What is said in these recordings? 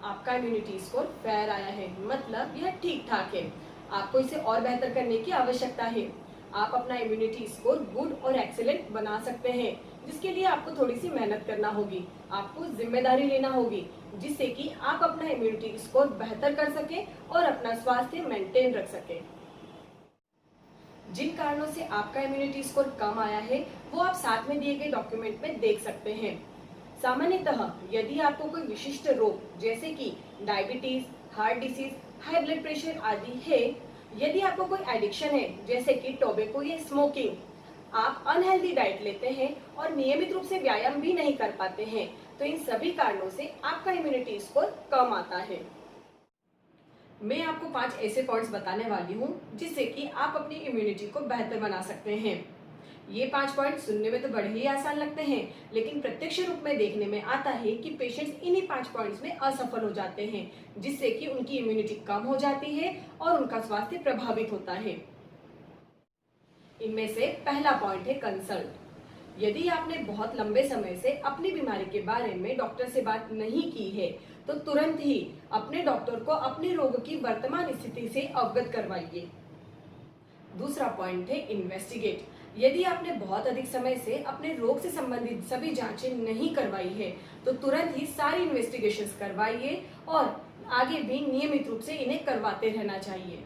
आपका immunity score fair आया है, मतलब यह ठीक ठाक है। आपको इसे और बेहतर करने की आवश्यकता है। आप अपना इम्यूनिटी स्कोर गुड और एक्सीलेंट बना सकते हैं, जिसके लिए आपको थोड़ी सी मेहनत करना होगी। आपको जिम्मेदारी लेना होगी, जिससे कि आप अपना इम्यूनिटी स्कोर बेहतर कर सकें और अपना स्वास्थ्य मेंटेन रख सकें। जिन कारणों से आपका इम्यूनिटी स्कोर कम आया है, वो आप साथ में दिए गए डॉक्यूमेंट में देख सकते हैं। सामान्यतः यदि आपको कोई विशिष्ट रोग जैसे कि diabetes, heart disease, high blood pressure आदि है, यदि आपको कोई एडिक्शन है जैसे कि टोबैको या स्मोकिंग, आप अनहेल्दी डाइट लेते हैं और नियमित रूप से व्यायाम भी नहीं कर पाते हैं, तो इन सभी कारणों से आपका इम्यूनिटी स्कोर कम आता है। मैं आपको 5 ऐसे पॉइंट्स बताने वाली हूँ जिससे कि आप अपनी इम्यूनिटी को बेहतर बना सकते हैं। ये 5 पॉइंट सुनने में तो बड़े ही आसान लगते हैं, लेकिन प्रत्यक्ष रूप में देखने में आता है कि पेशेंट्स इन्हीं 5 पॉइंट्स में असफल हो जाते हैं, जिससे कि उनकी इम्यूनिटी कम हो जाती है और उनका स्वास्थ्य प्रभावित होता है। इनमें से पहला पॉइंट है कंसल्ट। यदि आपने बहुत लंबे समय से अपनी बीमारी के बारे में डॉक्टर से बात नहीं की है, तो तुरंत ही अपने डॉक्टर को अपने रोग की वर्तमान स्थिति से अवगत करवाइए। दूसरा पॉइंट है इन्वेस्टिगेट। यदि आपने बहुत अधिक समय से अपने रोग से संबंधित सभी जांचें नहीं करवाई है, तो तुरंत ही सारी इन्वेस्टिगेशंस करवाइए और आगे भी नियमित रूप से इन्हें करवाते रहना चाहिए।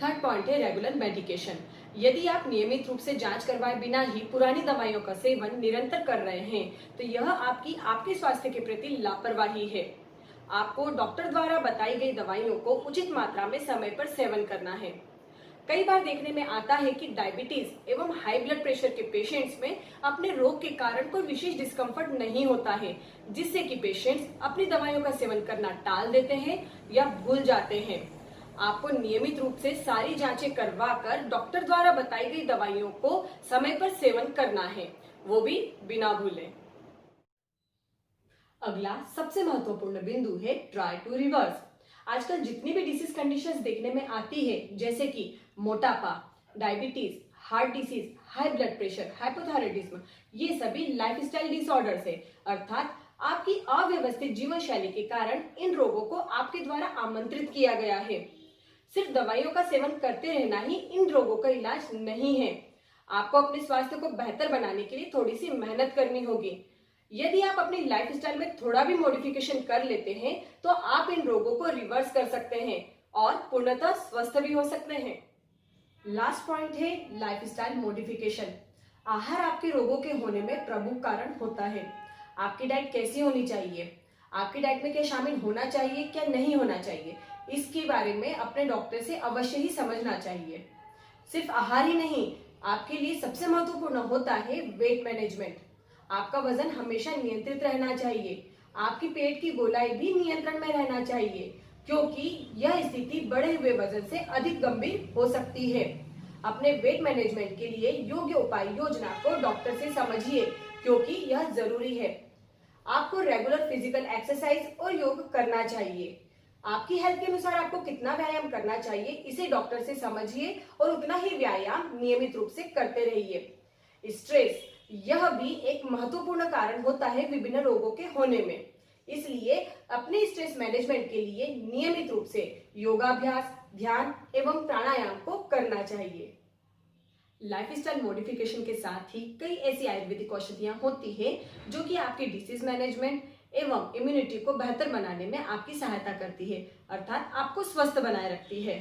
थर्ड पॉइंट है रेगुलर मेडिकेशन। यदि आप नियमित रूप से जांच करवाए बिना ही पुरानी दवाइयों का सेवन निरंतर कर रहे हैं, तो यह आपके स्वास्थ्य के प्रति लापरवाही है। आपको डॉक्टर द्वारा बताई गई दवाइयों को उचित मात्रा में समय पर सेवन करना है। कई बार देखने में आता है कि डायबिटीज एवं हाई ब्लड प्रेशर के पेशेंट्स में अपने रोग के कारण कोई विशेष डिस्कम्फर्ट नहीं होता है, जिससे कि पेशेंट्स अपनी दवाइयों का सेवन करना टाल देते हैं या भूल जाते हैं। आपको नियमित रूप से सारी जांचें करवाकर डॉक्टर द्वारा बताई गई दवाइयों को समय पर सेवन करना है, वो भी बिना भूले। अगला सबसे महत्वपूर्ण बिंदु है ट्राई टू रिवर्स। आजकल जितनी भी डिसीज कंडीशंस देखने में आती है, जैसे कि मोटापा, diabetes, heart disease, high blood pressure, hypothyroidism, ये सभी लाइफस्टाइल डिसऑर्डर्स है, अर्थात आपकी अव्यवस्थित जीवन शैली के कारण इन रोगों को आपके द्वारा आमंत्रित किया गया है। सिर्फ दवाइयों का सेवन करते रहना ही इन रोगों का इलाज नहीं है। आपको अपने स्वास्थ्य को बेहतर बनाने के लिए थोड़ी सी मेहनत करनी होगी। यदि आप अपनी लाइफस्टाइल में थोड़ा भी मॉडिफिकेशन कर लेते हैं, तो आप इन रोगों को रिवर्स कर सकते हैं और पूर्णतः स्वस्थ भी हो सकते हैं। लास्ट पॉइंट है लाइफस्टाइल मॉडिफिकेशन। आहार आपके रोगों के होने में प्रमुख कारण होता है। आपकी डाइट कैसी होनी चाहिए, आपकी डाइट में क्या शामिल होना चाहिए, क्या नहीं होना चाहिए, इसके बारे में अपने डॉक्टर से अवश्य ही समझना चाहिए। सिर्फ आहार ही नहीं, आपके लिए सबसे महत्वपूर्ण होता है वेट मैनेजमेंट। आपका वजन हमेशा नियंत्रित रहना चाहिए। आपकी पेट की गोलाई भी नियंत्रण में रहना चाहिए, क्योंकि यह स्थिति बढ़े हुए वजन से अधिक गंभीर हो सकती है। अपने वेट मैनेजमेंट के लिए योग्य उपाय योजना को डॉक्टर से समझिए, क्योंकि यह जरूरी है। आपको रेगुलर फिजिकल एक्सरसाइज और योग करना चाहिए। आपकी हेल्थ के अनुसार आपको कितना व्यायाम करना चाहिए, इसे डॉक्टर से समझिए और उतना ही व्यायाम नियमित रूप से करते रहिए। स्ट्रेस, यह भी एक महत्वपूर्ण कारण होता है विभिन्न रोगों के होने में, इसलिए अपने स्ट्रेस मैनेजमेंट के लिए नियमित रूप से योगाभ्यास, ध्यान एवं प्राणायाम को करना चाहिए। लाइफस्टाइल मॉडिफिकेशन के साथ ही कई ऐसी आयुर्वेदिक औषधियां होती हैं जो कि आपके डिसीज मैनेजमेंट एवं इम्यूनिटी को बेहतर बनाने में आपकी सहायता करती है, अर्थात आपको स्वस्थ बनाए रखती है।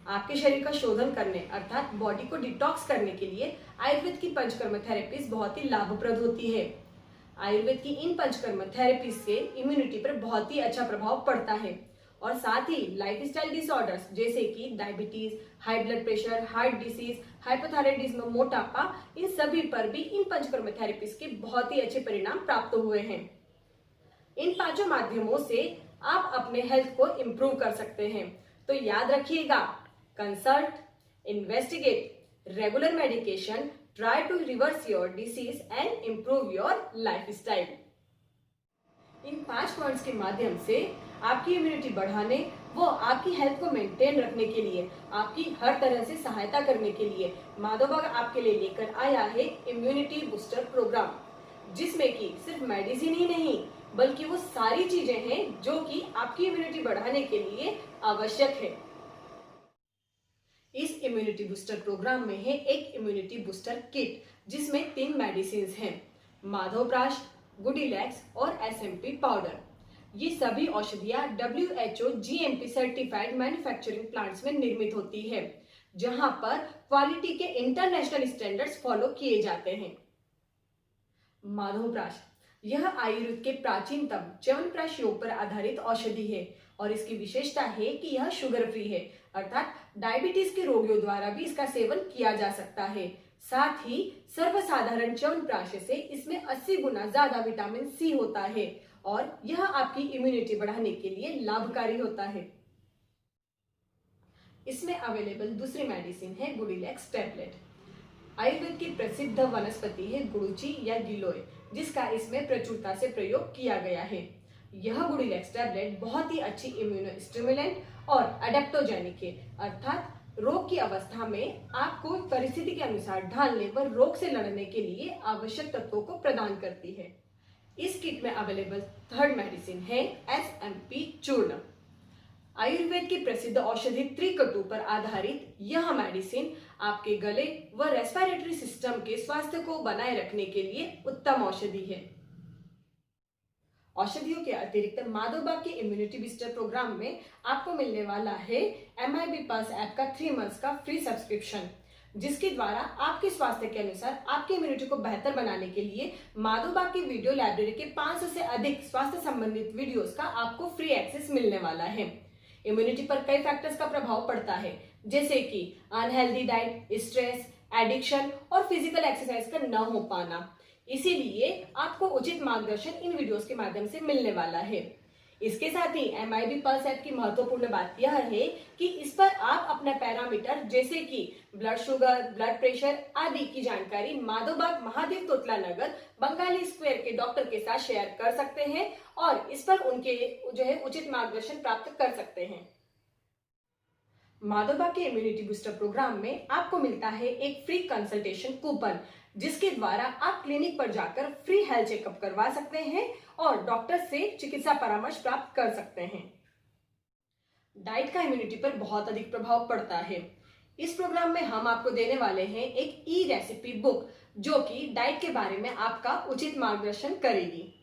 आपके शरीर का शोधन करने अर्थात बॉडी को डिटॉक्स करने के लिए आयुर्वेद की पंचकर्म थेरेपीज बहुत ही लाभप्रद होती है। आयुर्वेद की इन पंचकर्म थेरेपीज से इम्यूनिटी पर बहुत ही अच्छा प्रभाव पड़ता है और साथ ही लाइफस्टाइल डिसऑर्डर्स जैसे कि diabetes, high blood pressure, heart disease, hypothyroidism, मोटापा, इन सभी पर भी इन पंचकर्म थेरेपीज के बहुत ही अच्छे परिणाम प्राप्त हुए हैं। इन 5 माध्यमों से आप अपने हेल्थ को इम्प्रूव कर सकते हैं। तो याद रखिएगा, consult, investigate, regular medication, try to reverse your disease and improve your lifestyle. इन 5 पॉइंट्स के माध्यम से आपकी इम्यूनिटी बढ़ाने वो आपकी हेल्थ को मेंटेन रखने के लिए, आपकी हर तरह से सहायता करने के लिए माधवबाग आपके लिए लेकर आया है इम्यूनिटी बूस्टर प्रोग्राम, जिसमें कि सिर्फ मेडिसिन ही नहीं बल्कि वो सारी चीजें हैं जो कि आपकी इम्यूनिटी बढ़ाने के लिए आवश्यक है। इस इम्यूनिटी बूस्टर प्रोग्राम में है एक इम्यूनिटी बूस्टर किट जिसमें 3 मेडिसिन हैं, माधवप्राश, गुडीलैक्स और एसएमपी पाउडर। ये सभी औषधियां WHO GMP certified manufacturing plants में निर्मित होती है, जहां पर क्वालिटी के इंटरनेशनल स्टैंडर्ड्स फॉलो किए जाते हैं। माधवप्राश यह आयुर्वेद के प्राचीनतम च्यवनप्राश योग पर आधारित औषधि है और इसकी विशेषता है कि यह शुगर फ्री है, अर्थात डायबिटीज के रोगियों द्वारा भी इसका सेवन किया जा सकता है। साथ ही सर्वसाधारण च्यवनप्राश से इसमें 80 गुना ज्यादा विटामिन सी होता है और यह आपकी इम्यूनिटी बढ़ाने के लिए लाभकारी होता है। इसमें अवेलेबल दूसरी मेडिसिन है गुडीलैक्स टैबलेट। आयुर्वेद की प्रसिद्ध वनस्पति है गुडुचि या गिलोय, जिसका इसमें प्रचुरता से प्रयोग किया गया है। यह गुडीलैक्स टैबलेट बहुत ही अच्छी इम्यूनो स्टिमुलेंट और एडेप्टोजेनिक है, अर्थात रोग की अवस्था में आपको परिस्थिति के अनुसार ढालने व रोग से लड़ने के लिए आवश्यक तत्वों को प्रदान करती है। इस किट में अवेलेबल थर्ड मेडिसिन है एसएमपी चूर्ण। आयुर्वेद की प्रसिद्ध औषधि त्रिकटु पर आधारित यह मेडिसिन आपके गले व रेस्पिरेटरी सिस्टम के स्वास्थ्य को बनाए रखने के लिए उत्तम औषधि है। औषधियों के अतिरिक्त माधवबाग के इम्यूनिटी बूस्टर प्रोग्राम में आपको मिलने वाला है MIB Pulse ऐप का 3 मंथ्स का फ्री सब्सक्रिप्शन, जिसके द्वारा आपके स्वास्थ्य के अनुसार आपकी इम्यूनिटी को बेहतर बनाने के लिए माधवबाग की वीडियो लाइब्रेरी के 500 से अधिक स्वास्थ्य संबंधित वीडियोस का आपको फ्री एक्सेस मिलने वाला है। इम्यूनिटी पर कई फैक्टर्स का प्रभाव पड़ता है, जैसे कि अनहेल्दी डाइट, स्ट्रेस, एडिक्शन और फिजिकल एक्सरसाइज का न हो पाना। इसीलिए आपको उचित मार्गदर्शन इन वीडियोस के माध्यम से मिलने वाला है। इसके साथ ही MIB Pulse ऐप की महत्वपूर्ण बात यह है कि इस पर आप अपना पैरामीटर जैसे कि ब्लड शुगर, ब्लड प्रेशर आदि की जानकारी माधवबाग महादेव तोतला नगर बंगाली स्क्वायर के डॉक्टर के साथ शेयर कर सकते हैं और इस पर उनके उचित मार्गदर्शन प्राप्त कर सकते हैं। माधवबाग के इम्यूनिटी बूस्टर प्रोग्राम में आपको मिलता है एक फ्री कंसल्टेशन कूपन, जिसके द्वारा आप क्लिनिक पर जाकर फ्री हेल्थ चेकअप करवा सकते हैं और डॉक्टर से चिकित्सा परामर्श प्राप्त कर सकते हैं। डाइट का इम्यूनिटी पर बहुत अधिक प्रभाव पड़ता है। इस प्रोग्राम में हम आपको देने वाले हैं एक ई रेसिपी बुक, जो कि डाइट के बारे में आपका उचित मार्गदर्शन करेगी।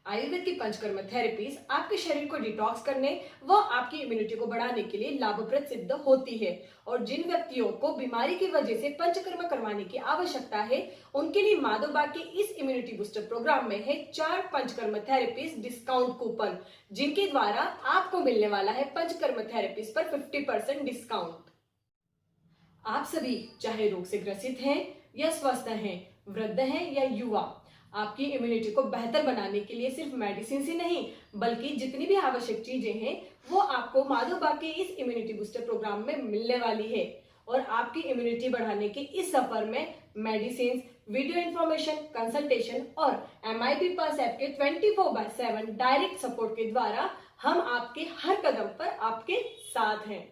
आयुर्वेद की पंचकर्म थेरेपीज आपके शरीर को डिटॉक्स करने व आपकी इम्यूनिटी को बढ़ाने के लिए लाभप्रद सिद्ध होती है और जिन व्यक्तियों को बीमारी की वजह से पंचकर्म करवाने की आवश्यकता है, उनके लिए माधवबाग के इस इम्यूनिटी बूस्टर प्रोग्राम में है 4 पंचकर्म थेरेपीज डिस्काउंट कूपन, जिनके द्वारा आपको मिलने वाला है पंचकर्म थेरेपीज पर 50% डिस्काउंट। आप सभी चाहे रोग से ग्रसित हैं या स्वस्थ हैं, वृद्ध हैं या युवा, आपकी इम्यूनिटी को बेहतर बनाने के लिए सिर्फ मेडिसिन ही नहीं बल्कि जितनी भी आवश्यक चीजें हैं वो आपको माधवबाग के इस इम्यूनिटी बूस्टर प्रोग्राम में मिलने वाली है। और आपकी इम्यूनिटी बढ़ाने के इस सफर में मेडिसिन, वीडियो इंफॉर्मेशन, कंसल्टेशन और MIB Pulse ऐप के 24/7 डायरेक्ट सपोर्ट के द्वारा हम आपके हर कदम पर आपके साथ हैं।